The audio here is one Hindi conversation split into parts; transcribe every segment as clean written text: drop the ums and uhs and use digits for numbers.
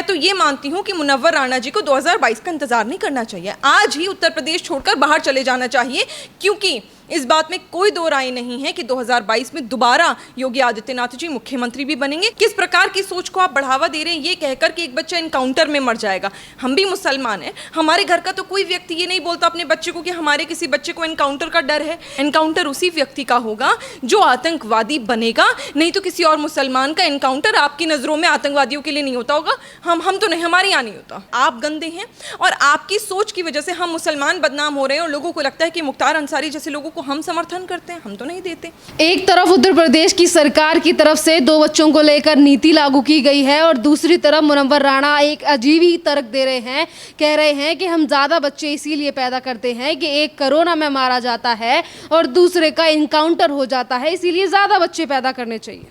मैं तो ये मानती हूँ कि मुनव्वर राणा जी को 2022 का इंतजार नहीं करना चाहिए, आज ही उत्तर प्रदेश छोड़कर बाहर चले जाना चाहिए, क्योंकि इस बात में कोई दो राय नहीं है कि 2022 में दोबारा योगी आदित्यनाथ जी मुख्यमंत्री भी बनेंगे। किस प्रकार की सोच को आप बढ़ावा दे रहे हैं ये कहकर कि एक बच्चा एनकाउंटर में मर जाएगा। हम भी मुसलमान हैं, हमारे घर का तो कोई व्यक्ति ये नहीं बोलता अपने बच्चे को कि हमारे किसी बच्चे को एनकाउंटर का डर है। एनकाउंटर उसी व्यक्ति का होगा जो आतंकवादी बनेगा, नहीं तो किसी और मुसलमान का एनकाउंटर आपकी नज़रों में आतंकवादियों के लिए नहीं होता होगा। हम तो नहीं, हमारे यहाँ नहीं होता। आप गंदे हैं और आपकी सोच की वजह से हम मुसलमान बदनाम हो रहे हैं और लोगों को लगता है कि मुख्तार अंसारी जैसे लोगों को हम समर्थन करते हैं, हम तो नहीं देते। एक तरफ उत्तर प्रदेश की सरकार की तरफ से 2 बच्चों को लेकर नीति लागू की गई है और दूसरी तरफ मुनव्वर राणा एक अजीब ही तर्क दे रहे हैं, कह रहे हैं कि हम ज़्यादा बच्चे इसीलिए पैदा करते हैं कि एक कोरोना में मारा जाता है और दूसरे का इनकाउंटर हो जाता है, इसीलिए ज़्यादा बच्चे पैदा करने चाहिए।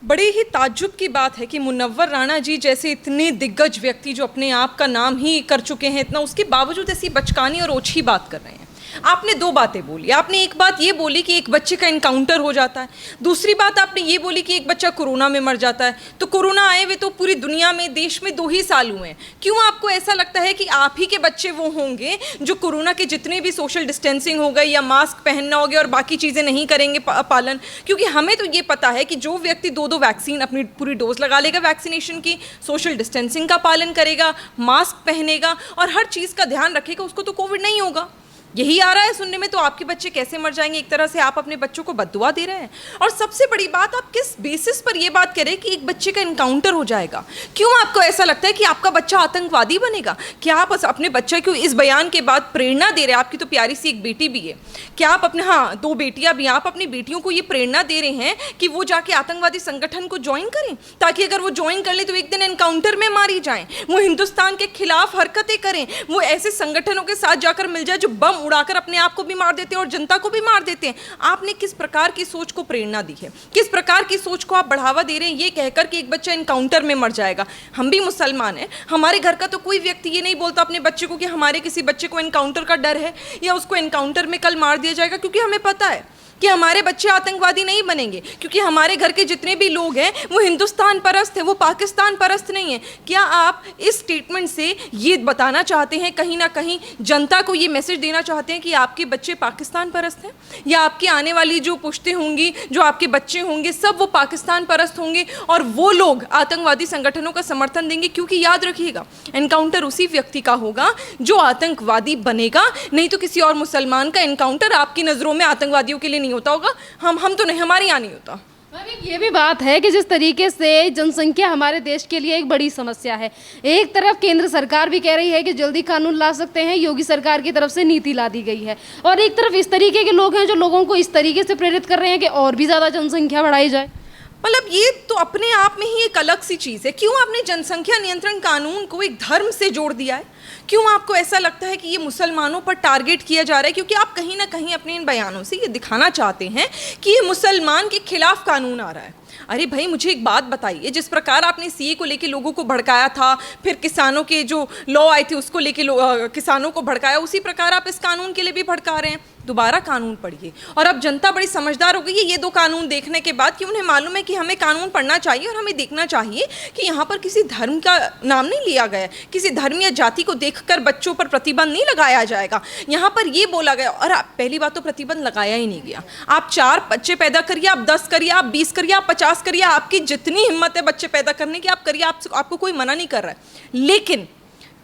बड़ी ही ताज्जुब की बात है कि मुनव्वर राणा जी जैसे इतने दिग्गज व्यक्ति जो अपने आप का नाम ही कर चुके हैं इतना, उसके बावजूद ऐसी बचकानी और ओछी बात कर रहे हैं। आपने 2 बातें बोली। आपने एक बात ये बोली कि एक बच्चे का इनकाउंटर हो जाता है, दूसरी बात आपने ये बोली कि एक बच्चा कोरोना में मर जाता है। तो कोरोना आए हुए तो पूरी दुनिया में, देश में 2 ही साल हुए हैं। क्यों आपको ऐसा लगता है कि आप ही के बच्चे वो होंगे जो कोरोना के जितने भी सोशल डिस्टेंसिंग हो गए या मास्क पहनना हो गया और बाकी चीज़ें नहीं करेंगे पालन? क्योंकि हमें तो ये पता है कि जो व्यक्ति 2 वैक्सीन अपनी पूरी डोज लगा लेगा वैक्सीनेशन की, सोशल डिस्टेंसिंग का पालन करेगा, मास्क पहनेगा और हर चीज़ का ध्यान रखेगा, उसको तो कोविड नहीं होगा। यही आ रहा है सुनने में। तो आपके बच्चे कैसे मर जाएंगे? एक तरह से आप अपने बच्चों को बद्दुआ दे रहे हैं। और सबसे बड़ी बात, आप किस बेसिस पर यह बात करें कि एक बच्चे का इनकाउंटर हो जाएगा? क्यों आपको ऐसा लगता है कि आपका बच्चा आतंकवादी बनेगा? क्या आप अपने बच्चे को इस बयान के बाद प्रेरणा दे रहे हैं? आपकी तो प्यारी सी एक बेटी भी है, क्या आप अपने 2 बेटियां भी, आप अपनी बेटियों को ये प्रेरणा दे रहे हैं कि वो जाके आतंकवादी संगठन को ज्वाइन करें, ताकि अगर वो ज्वाइन कर ले तो एक दिन एनकाउंटर में मारी जाएं, वो हिंदुस्तान के खिलाफ हरकतें करें, वो ऐसे संगठनों के साथ जाकर मिल जाए जो बम उड़ाकर अपने आप को भी मार देते हैं और जनता को भी मार देते हैं? आपने किस प्रकार की सोच को प्रेरणा दी है? किस प्रकार की सोच को आप बढ़ावा दे रहे हैं ये कहकर कि एक बच्चा एनकाउंटर में मर जाएगा? हम भी मुसलमान हैं, हमारे घर का तो कोई व्यक्ति ये नहीं बोलता अपने बच्चे को कि हमारे किसी बच्चे को एनकाउंटर का डर है या उसको एनकाउंटर में कल मार दिया जाएगा, क्योंकि हमें पता है कि हमारे बच्चे आतंकवादी नहीं बनेंगे, क्योंकि हमारे घर के जितने भी लोग हैं वो हिंदुस्तान परस्त हैं, वो पाकिस्तान परस्त नहीं है। क्या आप इस स्टेटमेंट से ये बताना चाहते हैं, कहीं ना कहीं जनता को ये मैसेज देना चाहते हैं कि आपके बच्चे पाकिस्तान परस्त हैं, या आपकी आने वाली जो पुश्तें होंगी, जो आपके बच्चे होंगे, सब वो पाकिस्तान परस्त होंगे और वो लोग आतंकवादी संगठनों का समर्थन देंगे? क्योंकि याद रखिएगा, एनकाउंटर उसी व्यक्ति का होगा जो आतंकवादी बनेगा, नहीं तो किसी और मुसलमान का एनकाउंटर आपकी नज़रों में आतंकवादियों के लिए होता होगा। हम तो नहीं, हमारे यहाँ नहीं होता। ये भी बात है कि जिस तरीके से जनसंख्या हमारे देश के लिए एक बड़ी समस्या है, एक तरफ केंद्र सरकार भी कह रही है कि जल्दी कानून ला सकते हैं, योगी सरकार की तरफ से नीति ला दी गई है, और एक तरफ इस तरीके के लोग हैं जो लोगों को इस तरीके से प्रेरित कर रहे हैं कि और भी ज़्यादा जनसंख्या बढ़ाई जाए। मतलब ये तो अपने आप में ही एक अलग सी चीज़ है। क्यों आपने जनसंख्या नियंत्रण कानून को एक धर्म से जोड़ दिया है? क्यों आपको ऐसा लगता है कि ये मुसलमानों पर टारगेट किया जा रहा है? क्योंकि आप कहीं ना कहीं अपने इन बयानों से ये दिखाना चाहते हैं कि ये मुसलमान के खिलाफ कानून आ रहा है। अरे भाई, मुझे एक बात बताइए, जिस प्रकार आपने सीए को लेके लोगों को भड़काया था, फिर किसानों के जो लॉ आए थे उसको लेके किसानों को भड़काया, उसी प्रकार आप इस कानून के लिए भी भड़का रहे हैं। दोबारा कानून पढ़िए। और अब जनता बड़ी समझदार हो गई है ये 2 कानून देखने के बाद, कि उन्हें मालूम है कि हमें कानून पढ़ना चाहिए और हमें देखना चाहिए कि यहाँ पर किसी धर्म का नाम नहीं लिया गया, किसी धर्म या जाति को देखकर बच्चों पर प्रतिबंध नहीं लगाया जाएगा। यहाँ पर ये बोला गया, और पहली बात तो प्रतिबंध लगाया ही नहीं गया। आप 4 बच्चे पैदा करिए, आप 10 करिए, आप 20 करिए, आप 50 करिए, आपकी जितनी हिम्मत है बच्चे पैदा करने की आप करिए, आपको कोई मना नहीं कर रहा है। लेकिन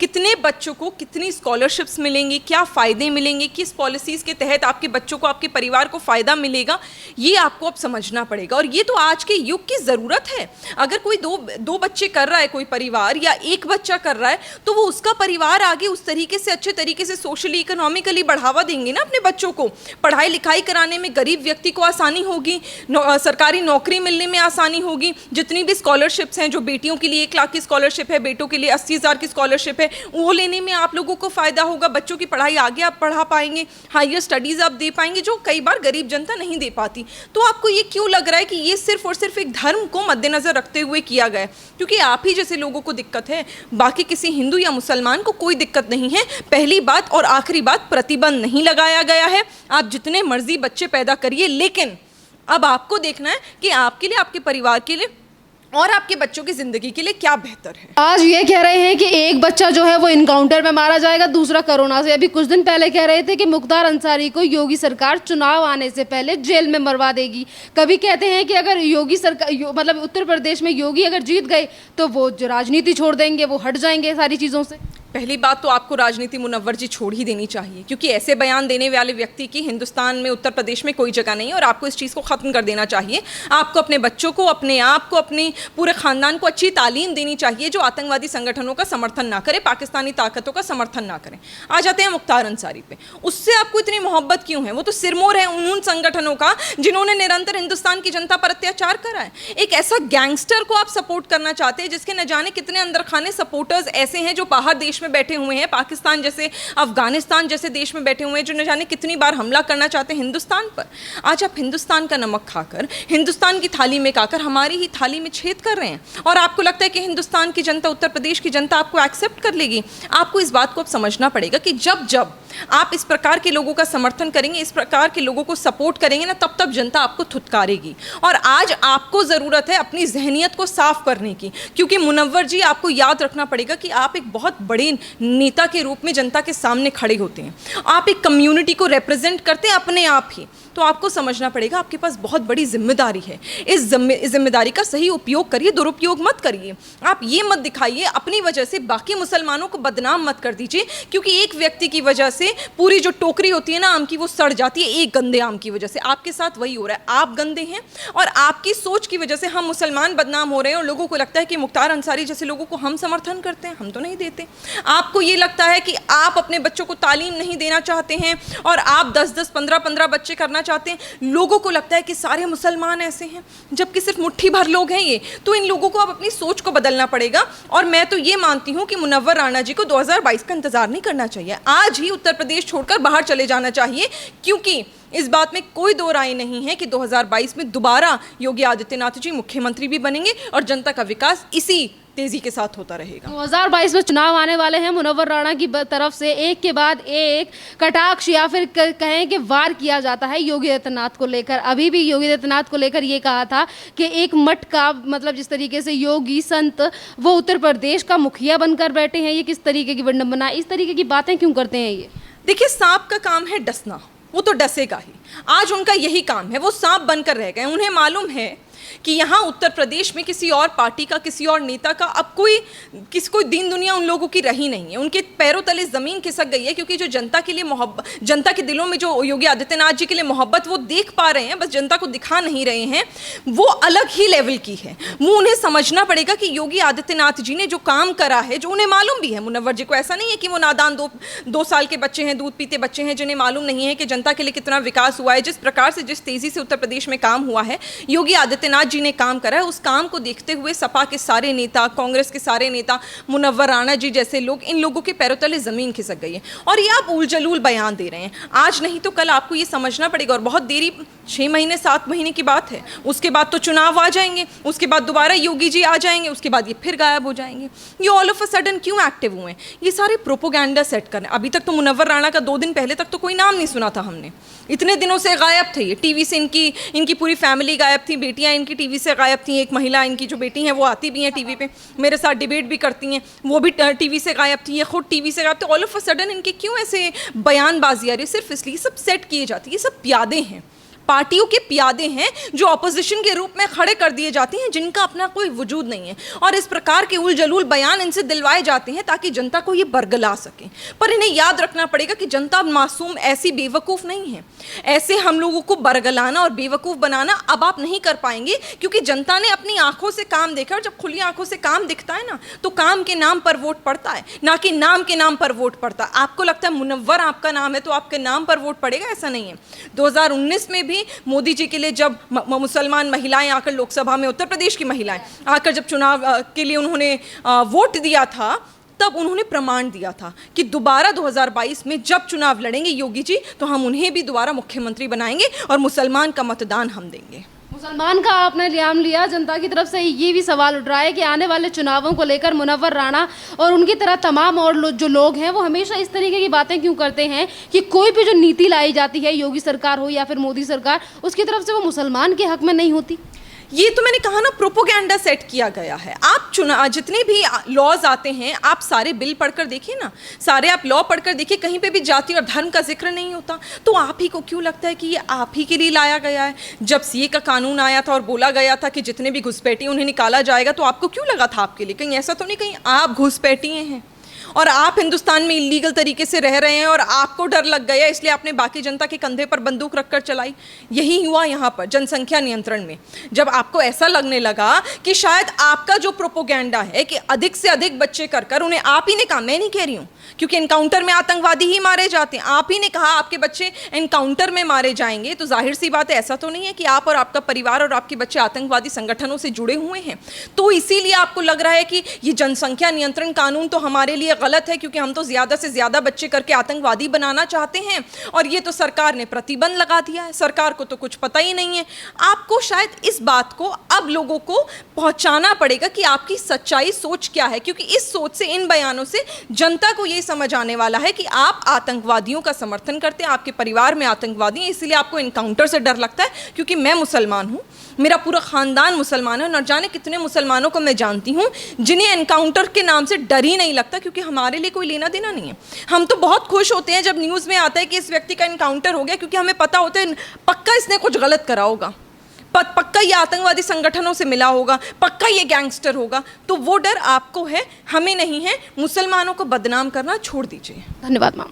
कितने बच्चों को कितनी स्कॉलरशिप्स मिलेंगी, क्या फ़ायदे मिलेंगे, किस पॉलिसीज़ के तहत आपके बच्चों को, आपके परिवार को फ़ायदा मिलेगा, ये आपको अब समझना पड़ेगा। और ये तो आज के युग की ज़रूरत है। अगर कोई दो बच्चे कर रहा है कोई परिवार, या एक बच्चा कर रहा है, तो वो उसका परिवार आगे उस तरीके से, अच्छे तरीके से सोशली इकोनॉमिकली बढ़ावा देंगे ना अपने बच्चों को। पढ़ाई लिखाई कराने में गरीब व्यक्ति को आसानी होगी, सरकारी नौकरी मिलने में आसानी होगी। जितनी भी स्कॉलरशिप्स हैं, जो बेटियों के लिए 1 लाख की स्कॉलरशिप है, बेटों के लिए 80,000 की स्कॉलरशिप है, वो लेने में आप लोगों को फायदा होगा। बच्चों की पढ़ाई आगे आप पढ़ा पाएंगे, हायर स्टडीज आप दे पाएंगे, जो कई बार गरीब जनता नहीं दे पाती। तो आपको ये क्यों लग रहा है कि ये सिर्फ और सिर्फ एक धर्म को मद्देनजर रखते हुए किया गया है? क्योंकि आप ही जैसे लोगों को दिक्कत है, बाकी किसी हिंदू या मुसलमान को कोई दिक्कत नहीं है। पहली बात और आखिरी बात, प्रतिबंध नहीं लगाया गया है। आप जितने मर्जी बच्चे पैदा करिए, लेकिन अब आपको देखना है कि आपके लिए, आपके परिवार के लिए और आपके बच्चों की ज़िंदगी के लिए क्या बेहतर है। आज ये कह रहे हैं कि एक बच्चा जो है वो इनकाउंटर में मारा जाएगा, दूसरा कोरोना से। अभी कुछ दिन पहले कह रहे थे कि मुख्तार अंसारी को योगी सरकार चुनाव आने से पहले जेल में मरवा देगी। कभी कहते हैं कि अगर योगी सरकार मतलब उत्तर प्रदेश में योगी अगर जीत गए तो वो जो राजनीति छोड़ देंगे, वो हट जाएंगे सारी चीज़ों से। पहली बात तो आपको राजनीति मुनव्वर जी छोड़ ही देनी चाहिए, क्योंकि ऐसे बयान देने वाले व्यक्ति की हिंदुस्तान में, उत्तर प्रदेश में कोई जगह नहीं है, और आपको इस चीज़ को ख़त्म कर देना चाहिए। आपको अपने बच्चों को, अपने आप को, अपने पूरे ख़ानदान को अच्छी तालीम देनी चाहिए जो आतंकवादी संगठनों का समर्थन ना करे, पाकिस्तानी ताकतों का समर्थन ना करें। आ जाते हैं मुख्तार अंसारी पे। उससे आपको इतनी मोहब्बत क्यों है? वो तो सिरमौर है उन संगठनों का जिन्होंने निरंतर हिंदुस्तान की जनता पर अत्याचार करा है। एक ऐसा गैंगस्टर को आप सपोर्ट करना चाहते हैं जिसके न जाने कितने अंदर खाने सपोर्टर्स ऐसे हैं जो बाहर देश में बैठे हुए हैं, पाकिस्तान जैसे, अफगानिस्तान जैसे देश में बैठे हुए हैं, जो न जाने कितनी बार हमला करना चाहते हैं हिंदुस्तान पर। आज आप हिंदुस्तान का नमक खाकर, हिंदुस्तान की थाली में खाकर हमारी ही थाली में छेद कर रहे हैं, और आपको लगता है कि हिंदुस्तान की जनता, उत्तर प्रदेश की जनता आपको एक्सेप्ट कर लेगी। आपको इस बात को अब समझना पड़ेगा कि जब जब आप इस प्रकार के लोगों का समर्थन करेंगे, इस प्रकार के लोगों को सपोर्ट करेंगे ना, तब तब जनता आपको थुतकारेगी। और आज आपको ज़रूरत है अपनी जहनियत को साफ करने की, क्योंकि मुनव्वर जी, आपको याद रखना पड़ेगा कि आप एक बहुत बड़े नेता के रूप में जनता के सामने खड़े होते हैं। आप एक कम्युनिटी को रिप्रेजेंट करते हैं अपने आप ही, तो आपको समझना पड़ेगा आपके पास बहुत बड़ी जिम्मेदारी है। इस जिम्मेदारी का सही उपयोग करिए, दुरुपयोग मत करिए। आप ये मत दिखाइए अपनी वजह से बाकी मुसलमानों को बदनाम मत कर दीजिए, क्योंकि एक व्यक्ति की वजह से पूरी जो टोकरी होती है ना आम की, वो सड़ जाती है एक गंदे आम की वजह से। आपके साथ वही हो रहा है, आप गंदे हैं और आपकी सोच की वजह से हम मुसलमान बदनाम हो रहे हैं, और लोगों को लगता है कि मुख्तार अंसारी जैसे लोगों को हम समर्थन करते हैं। हम तो नहीं देते। आपको ये लगता है कि आप अपने बच्चों को तालीम नहीं देना चाहते हैं और आप 10-10, 15-15 बच्चे करना चाहते हैं। लोगों को लगता है कि सारे मुसलमान ऐसे हैं, जबकि सिर्फ मुट्ठी भर लोग हैं ये। तो इन लोगों को अब अपनी सोच को बदलना पड़ेगा, और मैं तो ये मानती हूँ कि मुनव्वर राणा जी को 2022 का इंतजार नहीं करना चाहिए। आज ही उत्तर प्रदेश छोड़कर बाहर चले जाना चाहिए, क्योंकि इस बात में कोई दो राय नहीं है कि 2022 में दोबारा योगी आदित्यनाथ जी मुख्यमंत्री भी बनेंगे और जनता का विकास इसी तेजी के साथ होता रहेगा। 2022 में चुनाव आने वाले हैं। मुनव्वर राणा की तरफ से एक के बाद एक कटाक्ष या फिर कहें कि वार किया जाता है योगी आदित्यनाथ को लेकर। अभी भी योगी आदित्यनाथ को लेकर ये कहा था कि एक मठ का मतलब जिस तरीके से योगी संत वो उत्तर प्रदेश का मुखिया बनकर बैठे हैं, ये किस तरीके की विडंबना, इस तरीके की बातें क्यों करते हैं ये? देखिए, सांप का काम है डसना, वो तो डसेगा ही। आज उनका यही काम है, वो सांप बनकर रह गए। उन्हें मालूम है कि यहाँ उत्तर प्रदेश में किसी और पार्टी का, किसी और नेता का अब कोई दीन दुनिया उन लोगों की रही नहीं है। उनके पैरों तले ज़मीन खिसक गई है, क्योंकि जो जनता के लिए मोहब्बत, जनता के दिलों में जो योगी आदित्यनाथ जी के लिए मोहब्बत वो देख पा रहे हैं, बस जनता को दिखा नहीं रहे हैं, वो अलग ही लेवल की है। वो उन्हें समझना पड़ेगा कि योगी आदित्यनाथ जी ने जो काम करा है, जो उन्हें मालूम भी है, मुनव्वर जी को ऐसा नहीं है कि वो नादान दो साल के बच्चे हैं, दूध पीते बच्चे हैं, जिन्हें मालूम नहीं है कि जनता के लिए कितना विकास हुआ है। जिस प्रकार से, जिस तेज़ी से उत्तर प्रदेश में काम हुआ है, योगी आदित्यनाथ जी ने काम करा है, उस काम को देखते हुए सपा के सारे नेता, कांग्रेस के सारे नेता, मुनव्वर राणा जी जैसे लोग, इन लोगों के पैरों तले जमीन खिसक गई है। और ये आप उल जलूल बयान दे रहे हैं, आज नहीं तो कल आपको ये समझना पड़ेगा। और बहुत देरी, 6 महीने 7 महीने की बात है, उसके बाद तो चुनाव आ जाएंगे, उसके बाद दोबारा योगी जी आ जाएंगे, उसके बाद ये फिर गायब हो जाएंगे। ये ऑल ऑफ अ सडन क्यों एक्टिव हुए हैं? ये सारे प्रोपोगेंडा सेट करने। अभी तक तो मुनव्वर राणा का 2 दिन पहले तक तो कोई नाम नहीं सुना था हमने। इतने दिनों से गायब थे ये, टीवी से इनकी पूरी फैमिली गायब थी, बेटियां इनकी टीवी से गायब थी। एक महिला इनकी जो बेटी हैं वो आती भी हैं टीवी पे, मेरे साथ डिबेट भी करती हैं, वो भी टीवी से गायब थी, ये खुद टीवी से गायब थे। ऑल ऑफ अ सडन इनके क्यों ऐसे बयानबाजी आ रही है? सिर्फ इसलिए सब सेट किए जाती है। ये सब प्यादे हैं, पार्टियों के प्यादे हैं जो ऑपोजिशन के रूप में खड़े कर दिए जाते हैं, जिनका अपना कोई वजूद नहीं है। और इस प्रकार के उल जलूल बयान इनसे दिलवाए जाते हैं ताकि जनता को ये बरगला सकें। पर इन्हें याद रखना पड़ेगा कि जनता मासूम, ऐसी बेवकूफ़ नहीं है। ऐसे हम लोगों को बरगलाना और बेवकूफ़ बनाना अब आप नहीं कर पाएंगे, क्योंकि जनता ने अपनी आंखों से काम देखा। और जब खुली आंखों से काम दिखता है ना, तो काम के नाम पर वोट पड़ता है, ना कि नाम के नाम पर वोट पड़ता है। आपको लगता है मुनव्वर आपका नाम है तो आपके नाम पर वोट पड़ेगा? ऐसा नहीं है। 2019 में भी मोदी जी के लिए जब मुसलमान महिलाएं आकर लोकसभा में, उत्तर प्रदेश की महिलाएं आकर जब चुनाव के लिए उन्होंने वोट दिया था, तब उन्होंने प्रमाण दिया था कि दोबारा 2022 में जब चुनाव लड़ेंगे योगी जी, तो हम उन्हें भी दोबारा मुख्यमंत्री बनाएंगे और मुसलमान का मतदान हम देंगे। मुसलमान का आपने नाम लिया, जनता की तरफ से ये भी सवाल उठ रहा है कि आने वाले चुनावों को लेकर मुनव्वर राणा और उनकी तरह तमाम और जो लोग हैं वो हमेशा इस तरीके की बातें क्यों करते हैं कि कोई भी जो नीति लाई जाती है, योगी सरकार हो या फिर मोदी सरकार, उसकी तरफ से वो मुसलमान के हक में नहीं होती। ये तो मैंने कहा ना, प्रोपोगेंडा सेट किया गया है। आप जितने भी लॉज आते हैं, आप सारे बिल पढ़कर देखिए ना, सारे आप लॉ पढ़कर देखिए, कहीं पे भी जाति और धर्म का जिक्र नहीं होता। तो आप ही को क्यों लगता है कि ये आप ही के लिए लाया गया है? जब सीए का कानून आया था और बोला गया था कि जितने भी घुसपैठिए उन्हें निकाला जाएगा, तो आपको क्यों लगा था आपके लिए? कहीं ऐसा तो नहीं कहीं आप घुसपैठिए हैं और आप हिंदुस्तान में इलीगल तरीके से रह रहे हैं और आपको डर लग गया, इसलिए आपने बाकी जनता के कंधे पर बंदूक रखकर चलाई? यही हुआ यहाँ पर जनसंख्या नियंत्रण में। जब आपको ऐसा लगने लगा कि शायद आपका जो प्रोपोगेंडा है कि अधिक से अधिक बच्चे कर उन्हें, आप ही ने कहा, मैं नहीं कह रही हूँ, क्योंकि एनकाउंटर में आतंकवादी ही मारे जाते हैं, आप ही ने कहा आपके बच्चे एनकाउंटर में मारे जाएंगे, तो जाहिर सी बात है ऐसा तो नहीं है कि आप और आपका परिवार और आपके बच्चे आतंकवादी संगठनों से जुड़े हुए हैं। तो इसीलिए आपको लग रहा है कि ये जनसंख्या नियंत्रण कानून तो हमारे लिए गलत है, क्योंकि हम तो ज्यादा से ज्यादा बच्चे करके आतंकवादी बनाना चाहते हैं, और ये तो सरकार ने प्रतिबंध लगा दिया है, सरकार को तो कुछ पता ही नहीं है। आपको शायद इस बात को अब लोगों को पहुंचाना पड़ेगा कि आपकी सच्चाई सोच क्या है, क्योंकि इस सोच से, इन बयानों से जनता को ये समझ आने वाला है कि आप आतंकवादियों का समर्थन करते हैं, आपके परिवार में आतंकवादी हैं, इसीलिए आपको एनकाउंटर से डर लगता है। क्योंकि मैं मुसलमान हूं, मेरा पूरा खानदान मुसलमान है, न जाने कितने मुसलमानों को मैं जानती हूं जिन्हें एनकाउंटर के नाम से डर ही नहीं लगता, क्योंकि हमारे लिए कोई लेना देना नहीं है। हम तो बहुत खुश होते हैं जब न्यूज़ में आता है कि इस व्यक्ति का एनकाउंटर हो गया, क्योंकि हमें पता होता है पक्का इसने कुछ गलत करा होगा, पक्का ये आतंकवादी संगठनों से मिला होगा, पक्का ये गैंगस्टर होगा। तो वो डर आपको है, हमें नहीं है। मुसलमानों को बदनाम करना छोड़ दीजिए। धन्यवाद मैम।